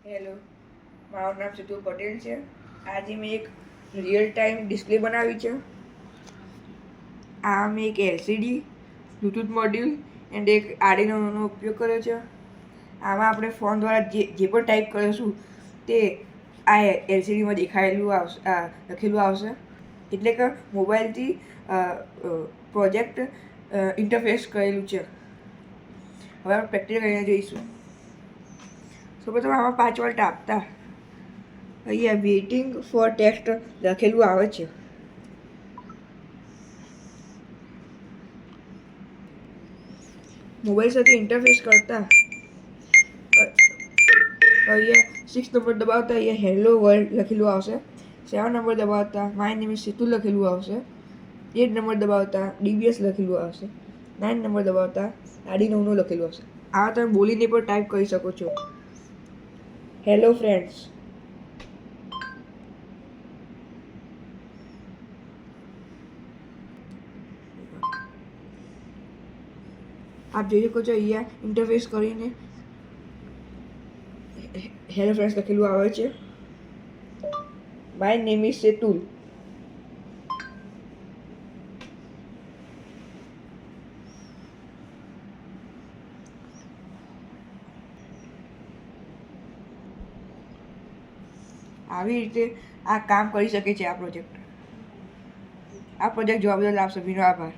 Hello, મારું નામ સિદ્ધુ પટેલ છે. આજે મેં એક રિયલ ટાઈમ ડિસ્પ્લે બનાવી છે. આ મેં એક એલસીડી, બ્લૂટૂથ મોડ્યુલ એન્ડ એક આર્ડિનોનો ઉપયોગ કર્યો છે. આમાં આપણે ફોન દ્વારા જે પણ ટાઈપ કરીશું તે આ એલસીડીમાં લખેલું આવશે. એટલે કે મોબાઈલથી પ્રોજેક્ટ ઇન્ટરફેસ કરેલું છે. હવે આપણે પ્રેક્ટિસ કરીને જોઈશું. સૌપ્રથમ આમાં 5 વોલ્ટ આપતા અહીંયા વેઇટિંગ ફોર ટેક્સ્ટ લખેલું આવે છે. મોબાઈલ સાથે ઇન્ટરફેસ કરતા અહીંયા 6 નંબર દબાવતા અહીંયા હેલો વર્લ્ડ લખેલું આવશે. 7 નંબર દબાવતા માય નેમ ઇઝ સિતુ લખેલું આવશે. 8 નંબર દબાવતા ડીબીએસ લખેલું આવશે. 9 નંબર દબાવતા આર્ડિનો લખેલું આવશે. આ તમે બોલીને પણ ટાઈપ કરી શકો છો. Hello friends. આપ જોઈ શકો છો અહીંયા ઇન્ટરફેસ કરીને હેલો ફ્રેન્ડ્સ લખેલું આવે છે. My name is Setul. આવી રીતે આ કામ કરી શકે છે આ પ્રોજેક્ટ જોવા બદલ આપ સભીનો આભાર.